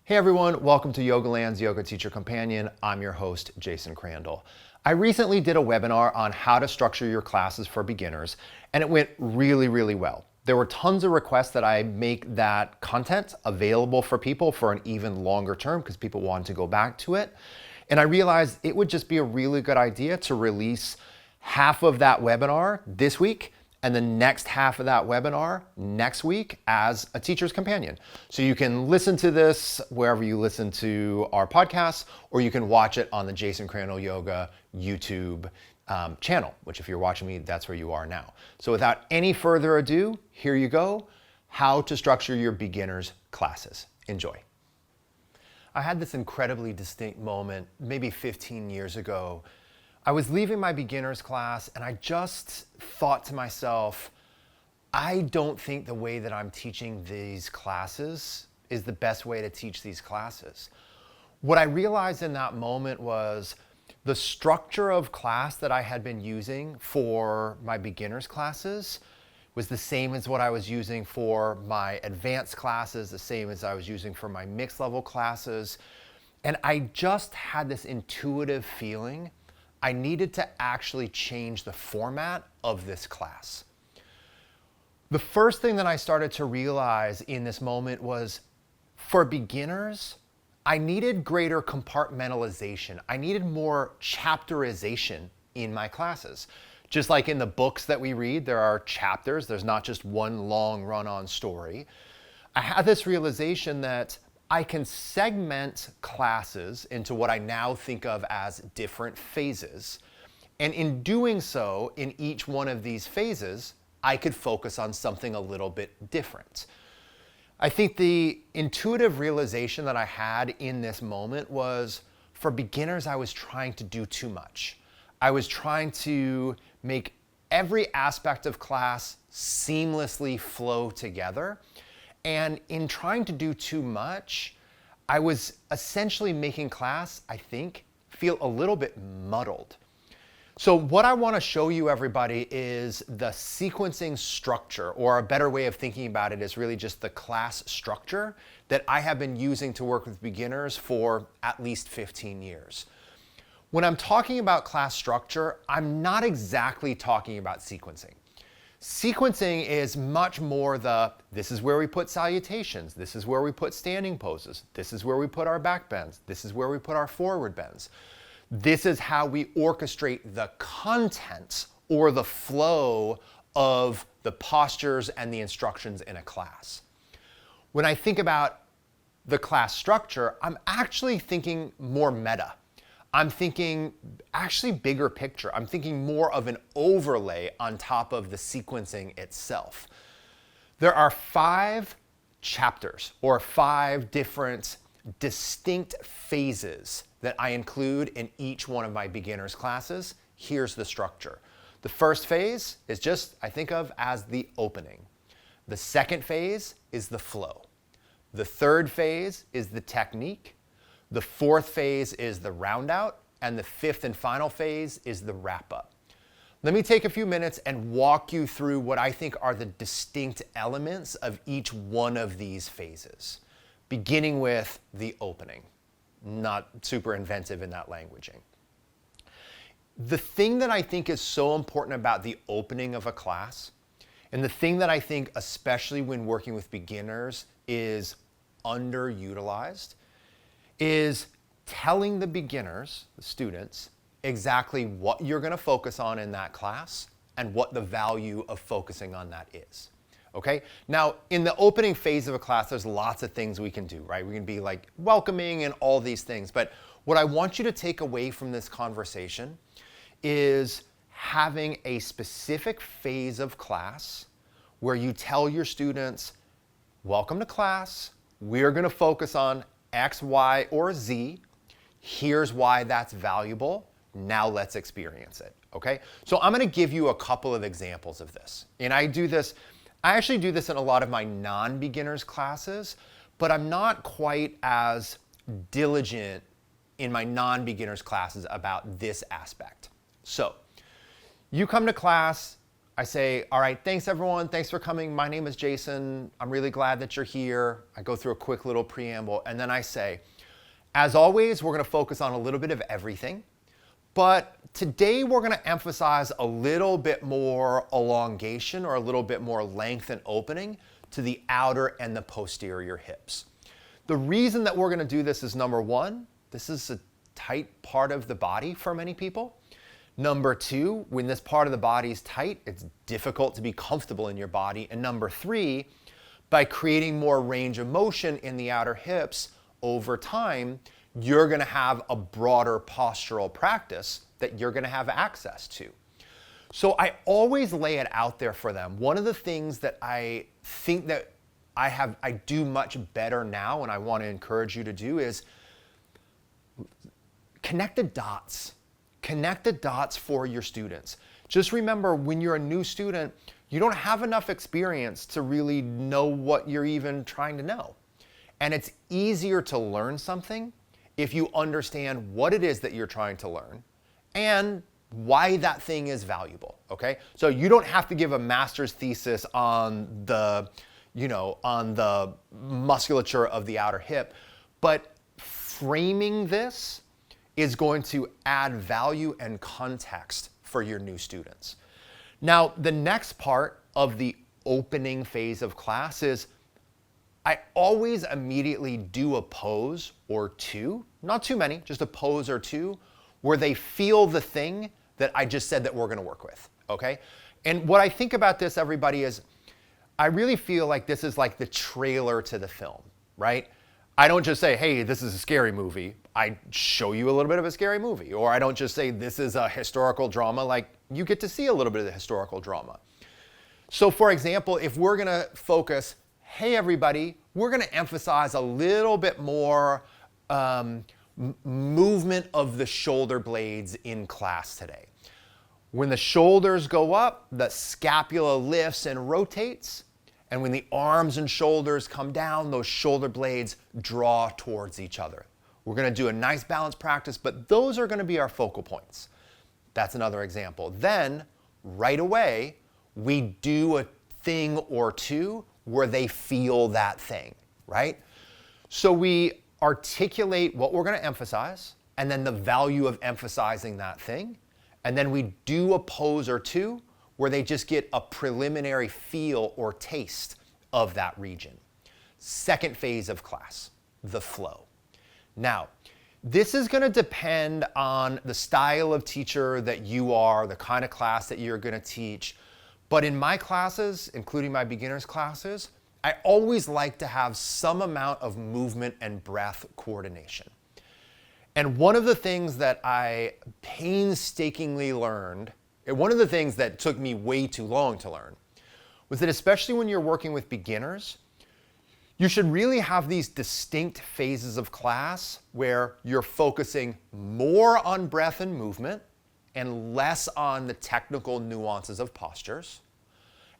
Hey everyone, welcome to Yoga Land's Yoga Teacher Companion. I'm your host, Jason Crandell. I recently did a webinar on how to structure your classes for beginners, and it went really well. There were tons of requests that I make that content available for people for an even longer term because people wanted to go back to it. And I realized it would just be a really good idea to release half of that webinar this week and the next half of that webinar next week as a teacher's companion. So you can listen to this wherever you listen to our podcasts, or you can watch it on the Jason Crandell Yoga YouTube channel, which if you're watching me, that's where you are now. So without any further ado, here you go, how to structure your beginners classes. Enjoy. I had this incredibly distinct moment maybe 15 years ago. I was leaving my beginners class and I just thought to myself, I don't think the way that I'm teaching these classes is the best way to teach these classes. What I realized in that moment was the structure of class that I had been using for my beginners classes was the same as what I was using for my advanced classes, the same as I was using for my mixed level classes. And I just had this intuitive feeling I needed to actually change the format of this class. The first thing that I started to realize in this moment was for beginners, I needed greater compartmentalization. I needed more chapterization in my classes. Just like in the books that we read, there are chapters. There's not just one long run-on story. I had this realization that I can segment classes into what I now think of as different phases. And in doing so, in each one of these phases, I could focus on something a little bit different. I think the intuitive realization that I had in this moment was for beginners, I was trying to do too much. I was trying to make every aspect of class seamlessly flow together. And in trying to do too much, I was essentially making class, I think, feel a little bit muddled. So what I want to show you, everybody, is the sequencing structure, or a better way of thinking about it is really just the class structure that I have been using to work with beginners for at least 15 years. When I'm talking about class structure, I'm not exactly talking about sequencing. Sequencing is much more this is where we put salutations, this is where we put standing poses, this is where we put our back bends, this is where we put our forward bends. This is how we orchestrate the content or the flow of the postures and the instructions in a class. When I think about the class structure, I'm actually thinking more meta. I'm thinking actually bigger picture. I'm thinking more of an overlay on top of the sequencing itself. There are 5 chapters or 5 different distinct phases that I include in each one of my beginners classes. Here's the structure. The first phase is just, I think of as the opening. The second phase is the flow. The third phase is the technique. The fourth phase is the round out, and the fifth and final phase is the wrap up. Let me take a few minutes and walk you through what I think are the distinct elements of each one of these phases, beginning with the opening. Not super inventive in that languaging. The thing that I think is so important about the opening of a class, and the thing that I think especially when working with beginners is underutilized, is telling the beginners, the students, exactly what you're going to focus on in that class and what the value of focusing on that is. Okay? Now, in the opening phase of a class, there's lots of things we can do, right? We can be like welcoming and all these things. But what I want you to take away from this conversation is having a specific phase of class where you tell your students, welcome to class. We're going to focus on X, Y, or Z. Here's why that's valuable. Now let's experience it, okay? So I'm gonna give you a couple of examples of this. And I actually do this in a lot of my non-beginners classes, but I'm not quite as diligent in my non-beginners classes about this aspect. So you come to class, I say, all right, thanks everyone, thanks for coming. My name is Jason. I'm really glad that you're here. I go through a quick little preamble, and then I say, as always, we're gonna focus on a little bit of everything, but today we're gonna emphasize a little bit more elongation or a little bit more length and opening to the outer and the posterior hips. The reason that we're gonna do this is, number one, this is a tight part of the body for many people. Number two, when this part of the body is tight, it's difficult to be comfortable in your body. And number three, by creating more range of motion in the outer hips over time, you're gonna have a broader postural practice that you're gonna have access to. So I always lay it out there for them. One of the things that I think that I do much better now, and I wanna encourage you to do, is connect the dots. Connect the dots for your students. Just remember, when you're a new student, you don't have enough experience to really know what you're even trying to know. And it's easier to learn something if you understand what it is that you're trying to learn and why that thing is valuable, okay? So you don't have to give a master's thesis on the, on the musculature of the outer hip, but framing this is going to add value and context for your new students. Now, the next part of the opening phase of class is I always immediately do a pose or two, not too many, just a pose or two, where they feel the thing that I just said that we're gonna work with, okay? And what I think about this, everybody, is I really feel like this is like the trailer to the film, right? I don't just say, hey, this is a scary movie. I show you a little bit of a scary movie. Or I don't just say, this is a historical drama. Like, you get to see a little bit of the historical drama. So for example, if we're gonna focus, hey everybody, we're gonna emphasize a little bit more movement of the shoulder blades in class today. When the shoulders go up, the scapula lifts and rotates. And when the arms and shoulders come down, those shoulder blades draw towards each other. We're gonna do a nice balance practice, but those are gonna be our focal points. That's another example. Then, right away, we do a thing or two where they feel that thing, right? So we articulate what we're gonna emphasize, and then the value of emphasizing that thing, and then we do a pose or two where they just get a preliminary feel or taste of that region. Second phase of class, the flow. Now, this is gonna depend on the style of teacher that you are, the kind of class that you're gonna teach. But in my classes, including my beginners classes, I always like to have some amount of movement and breath coordination. And one of the things that I painstakingly learned, one of the things that took me way too long to learn, was that especially when you're working with beginners, you should really have these distinct phases of class where you're focusing more on breath and movement and less on the technical nuances of postures.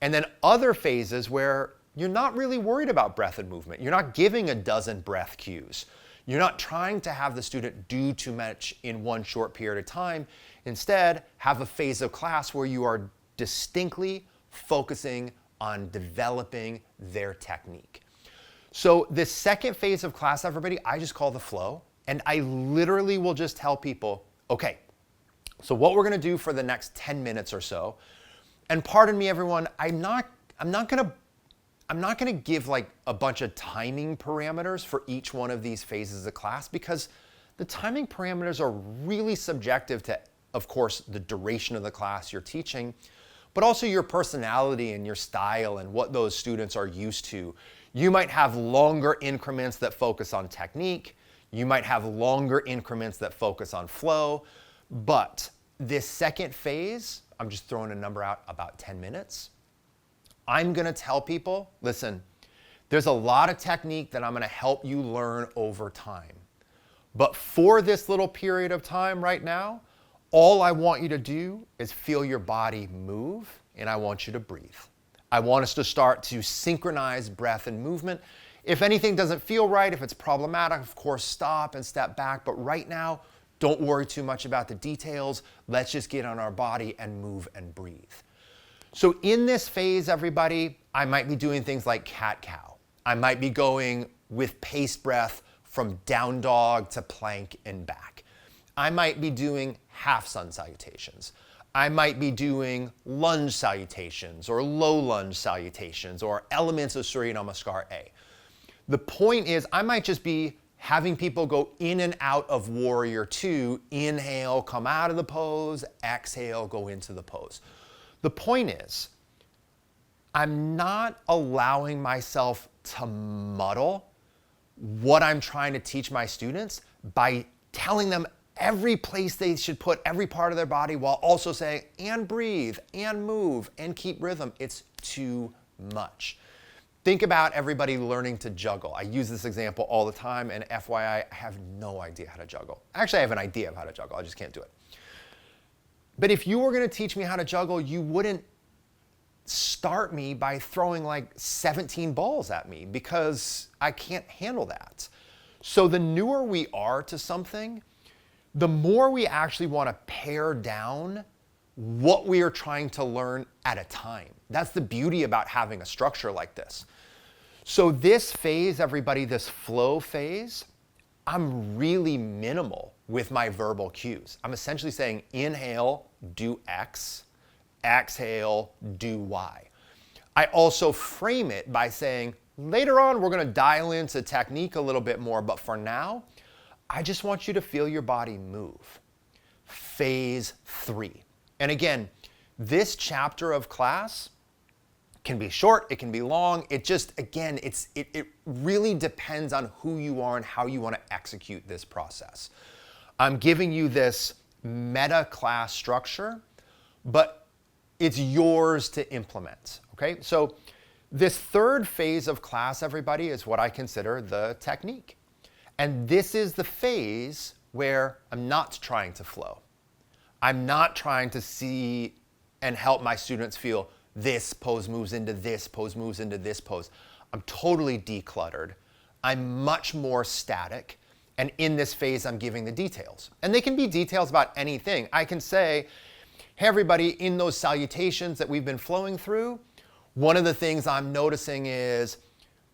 And then other phases where you're not really worried about breath and movement. You're not giving a dozen breath cues. You're not trying to have the student do too much in one short period of time. Instead, have a phase of class where you are distinctly focusing on developing their technique. So this second phase of class, everybody, I just call the flow. And I literally will just tell people, okay, so what we're gonna do for the next 10 minutes or so, and pardon me everyone, I'm not gonna give like a bunch of timing parameters for each one of these phases of class, because the timing parameters are really subjective to, of course, the duration of the class you're teaching, but also your personality and your style and what those students are used to. You might have longer increments that focus on technique. You might have longer increments that focus on flow. But this second phase, I'm just throwing a number out, about 10 minutes. I'm gonna tell people, listen, there's a lot of technique that I'm gonna help you learn over time. But for this little period of time right now, all I want you to do is feel your body move, and I want you to breathe. I want us to start to synchronize breath and movement. If anything doesn't feel right, if it's problematic, of course, stop and step back. But right now, don't worry too much about the details. Let's just get on our body and move and breathe. So in this phase, everybody, I might be doing things like cat-cow. I might be going with pace breath from down dog to plank and back. I might be doing half sun salutations. I might be doing lunge salutations or low lunge salutations or elements of Surya Namaskar A. The point is, I might just be having people go in and out of warrior two, inhale, come out of the pose, exhale, go into the pose. The point is, I'm not allowing myself to muddle what I'm trying to teach my students by telling them every place they should put every part of their body while also saying, and breathe, and move, and keep rhythm. It's too much. Think about everybody learning to juggle. I use this example all the time, and FYI, I have no idea how to juggle. Actually, I have an idea of how to juggle, I just can't do it. But if you were gonna teach me how to juggle, you wouldn't start me by throwing like 17 balls at me because I can't handle that. So the newer we are to something, the more we actually want to pare down what we are trying to learn at a time. That's the beauty about having a structure like this. So this phase, everybody, this flow phase, I'm really minimal with my verbal cues. I'm essentially saying inhale, do X, exhale, do Y. I also frame it by saying later on we're going to dial into technique a little bit more, but for now, I just want you to feel your body move. Phase 3. And again, this chapter of class can be short, it can be long. It just, again, it really depends on who you are and how you want to execute this process. I'm giving you this meta class structure, but it's yours to implement, okay? So this third phase of class, everybody, is what I consider the technique. And this is the phase where I'm not trying to flow. I'm not trying to see and help my students feel this pose moves into this pose moves into this pose. I'm totally decluttered. I'm much more static. And in this phase, I'm giving the details. And they can be details about anything. I can say, hey, everybody, in those salutations that we've been flowing through, one of the things I'm noticing is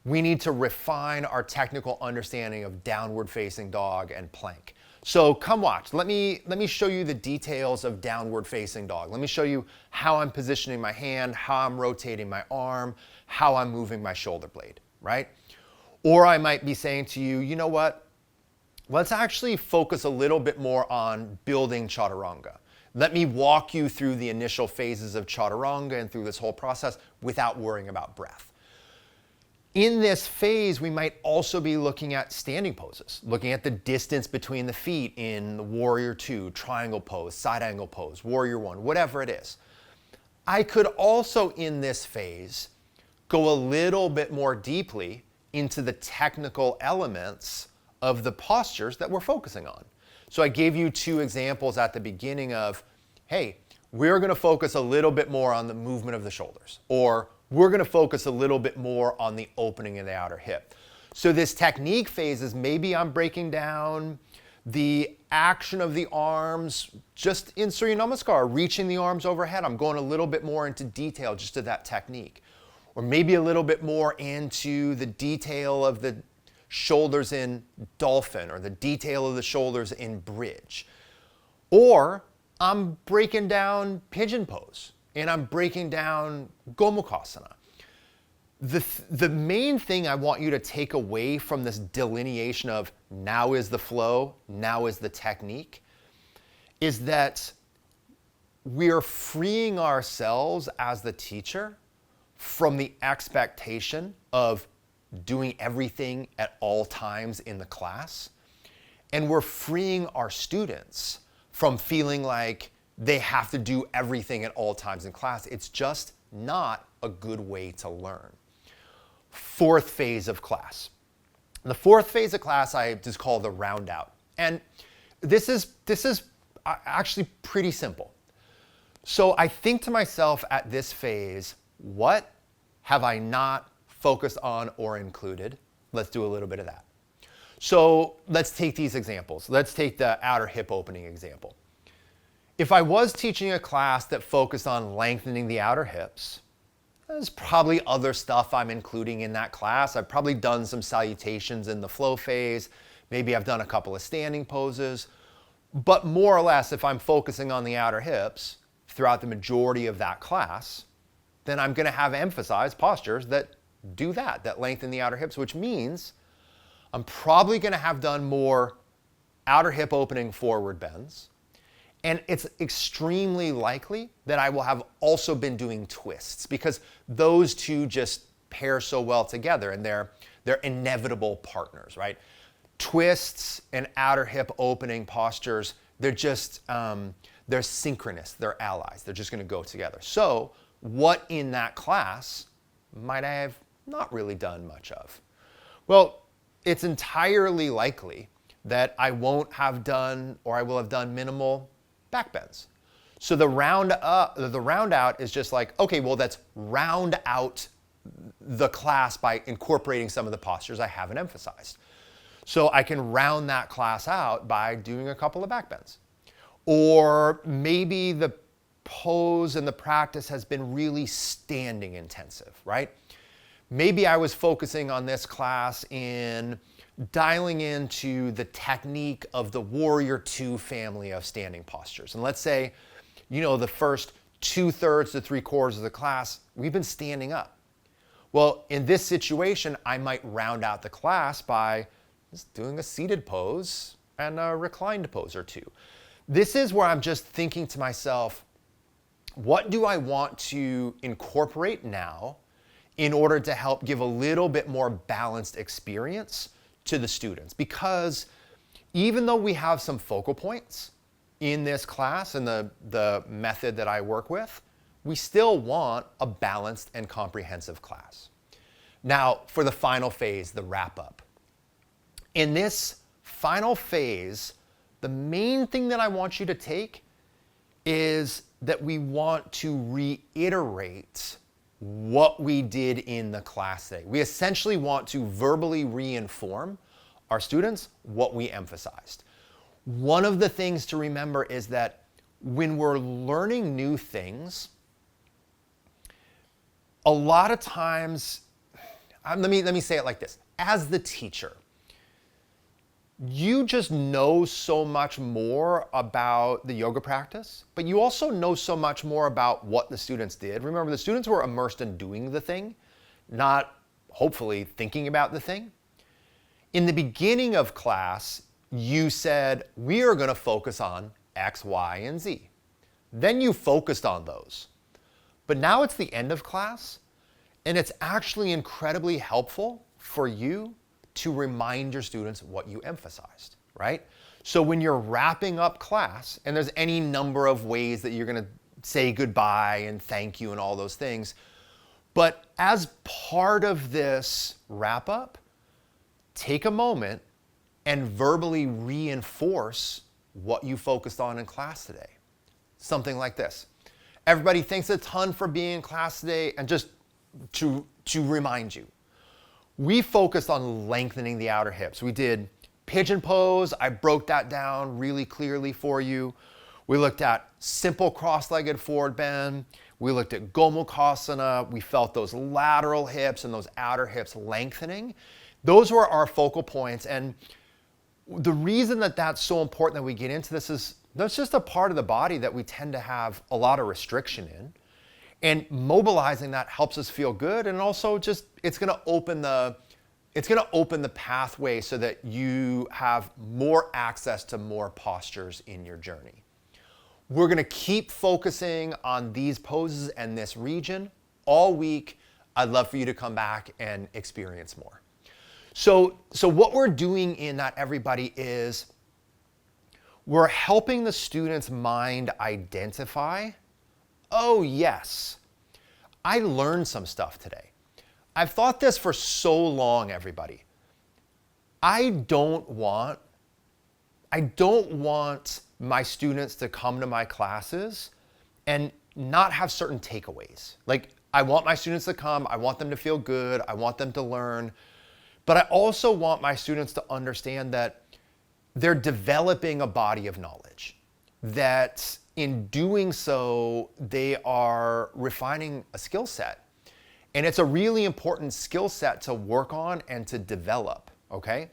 we need to refine our technical understanding of downward facing dog and plank. So come watch. Let me show you the details of downward facing dog. Let me show you how I'm positioning my hand, how I'm rotating my arm, how I'm moving my shoulder blade, right? Or I might be saying to you, you know what? Let's actually focus a little bit more on building chaturanga. Let me walk you through the initial phases of chaturanga and through this whole process without worrying about breath. In this phase, we might also be looking at standing poses, looking at the distance between the feet in the warrior two, triangle pose, side angle pose, warrior one, whatever it is. I could also, in this phase, go a little bit more deeply into the technical elements of the postures that we're focusing on. So I gave you two examples at the beginning of, hey, we're going to focus a little bit more on the movement of the shoulders, or we're going to focus a little bit more on the opening of the outer hip. So this technique phase is maybe I'm breaking down the action of the arms just in Surya Namaskar, reaching the arms overhead. I'm going a little bit more into detail just to that technique. Or maybe a little bit more into the detail of the shoulders in dolphin or the detail of the shoulders in bridge. Or I'm breaking down pigeon pose and I'm breaking down Gomukhasana. The main thing I want you to take away from this delineation of now is the flow, now is the technique, is that we're freeing ourselves as the teacher from the expectation of doing everything at all times in the class. And we're freeing our students from feeling like they have to do everything at all times in class. It's just not a good way to learn. Fourth phase of class. The fourth phase of class I just call the round out. And this is actually pretty simple. So I think to myself at this phase, what have I not focused on or included? Let's do a little bit of that. So let's take these examples. Let's take the outer hip opening example. If I was teaching a class that focused on lengthening the outer hips, there's probably other stuff I'm including in that class. I've probably done some salutations in the flow phase. Maybe I've done a couple of standing poses. But more or less, if I'm focusing on the outer hips throughout the majority of that class, then I'm going to have emphasized postures that do that lengthen the outer hips, which means I'm probably going to have done more outer hip opening forward bends. And it's extremely likely that I will have also been doing twists, because those two just pair so well together, and they're inevitable partners, right? Twists and outer hip opening postures, they're just, they're synchronous, they're allies. They're just going to go together. So what in that class might I have not really done much of? Well, it's entirely likely that I won't have done, or I will have done minimal back bends. So the round out is just like, okay, well, let's round out the class by incorporating some of the postures I haven't emphasized. So I can round that class out by doing a couple of back bends. Or maybe the pose and the practice has been really standing intensive, right? Maybe I was focusing on this class in dialing into the technique of the Warrior 2 family of standing postures. And let's say, the first 2/3 to 3/4 of the class, we've been standing up. Well, in this situation, I might round out the class by just doing a seated pose and a reclined pose or two. This is where I'm just thinking to myself, what do I want to incorporate now in order to help give a little bit more balanced experience to the students? Because even though we have some focal points in this class and the method that I work with, we still want a balanced and comprehensive class. Now, for the final phase, the wrap up. In this final phase, the main thing that I want you to take is that we want to reiterate what we did in the class today. We essentially want to verbally reinform our students what we emphasized. One of the things to remember is that when we're learning new things, a lot of times, let me say it like this. As the teacher, you just know so much more about the yoga practice, but you also know so much more about what the students did. Remember, the students were immersed in doing the thing, not hopefully thinking about the thing. In the beginning of class, you said, we are going to focus on X, Y, and Z. Then you focused on those. But now it's the end of class, and it's actually incredibly helpful for you to remind your students what you emphasized, right? So when you're wrapping up class, and there's any number of ways that you're going to say goodbye and thank you and all those things, but as part of this wrap up, take a moment and verbally reinforce what you focused on in class today. Something like this. Everybody, thanks a ton for being in class today, and just to remind you, we focused on lengthening the outer hips. We did pigeon pose. I broke that down really clearly for you. We looked at simple cross-legged forward bend. We looked at Gomukhasana. We felt those lateral hips and those outer hips lengthening. Those were our focal points. And the reason that that's so important that we get into this is that's just a part of the body that we tend to have a lot of restriction in. And mobilizing that helps us feel good, and also just it's going to open the pathway so that you have more access to more postures in your journey. We're going to keep focusing on these poses and this region all week. I'd love for you to come back and experience more. So what we're doing in that, everybody, is we're helping the student's mind identify, oh yes, I learned some stuff today. I've thought this for so long, everybody. I don't want my students to come to my classes and not have certain takeaways. Like, I want my students to come, I want them to feel good, I want them to learn, but I also want my students to understand that they're developing a body of knowledge, that in doing so, they are refining a skill set. And it's a really important skill set to work on and to develop, okay?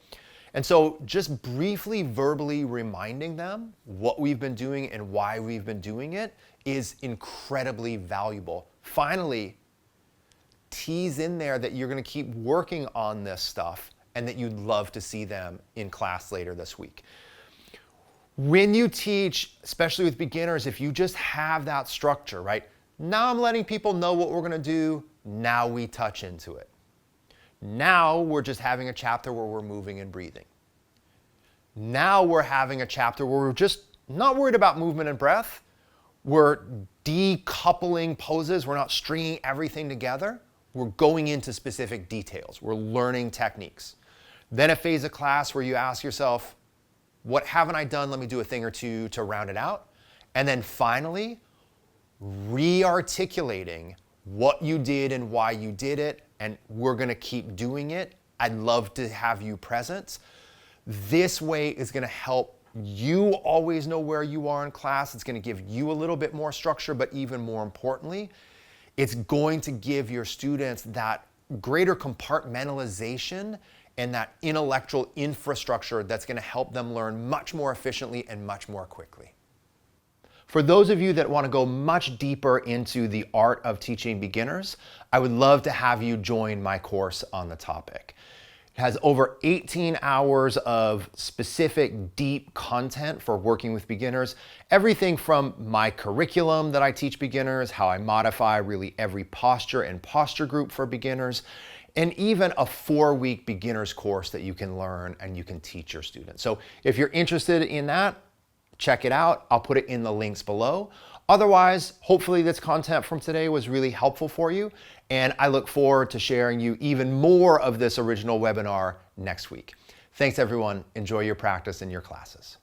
And so just briefly verbally reminding them what we've been doing and why we've been doing it is incredibly valuable. Finally, tease in there that you're gonna keep working on this stuff and that you'd love to see them in class later this week. When you teach, especially with beginners, if you just have that structure, right? Now I'm letting people know what we're gonna do, now we touch into it. Now we're just having a chapter where we're moving and breathing. Now we're having a chapter where we're just not worried about movement and breath. We're decoupling poses. We're not stringing everything together. We're going into specific details. We're learning techniques. Then a phase of class where you ask yourself, what haven't I done? Let me do a thing or two to round it out. And then finally, re-articulating what you did and why you did it, and we're gonna keep doing it. I'd love to have you present. This way is gonna help you always know where you are in class. It's gonna give you a little bit more structure, but even more importantly, it's going to give your students that greater compartmentalization and that intellectual infrastructure that's gonna help them learn much more efficiently and much more quickly. For those of you that want to go much deeper into the art of teaching beginners, I would love to have you join my course on the topic. It has over 18 hours of specific, deep content for working with beginners. Everything from my curriculum that I teach beginners, how I modify really every posture and posture group for beginners, and even a 4-week beginners course that you can learn and you can teach your students. So if you're interested in that, check it out. I'll put it in the links below. Otherwise, hopefully this content from today was really helpful for you, and I look forward to sharing you even more of this original webinar next week. Thanks everyone. Enjoy your practice in your classes.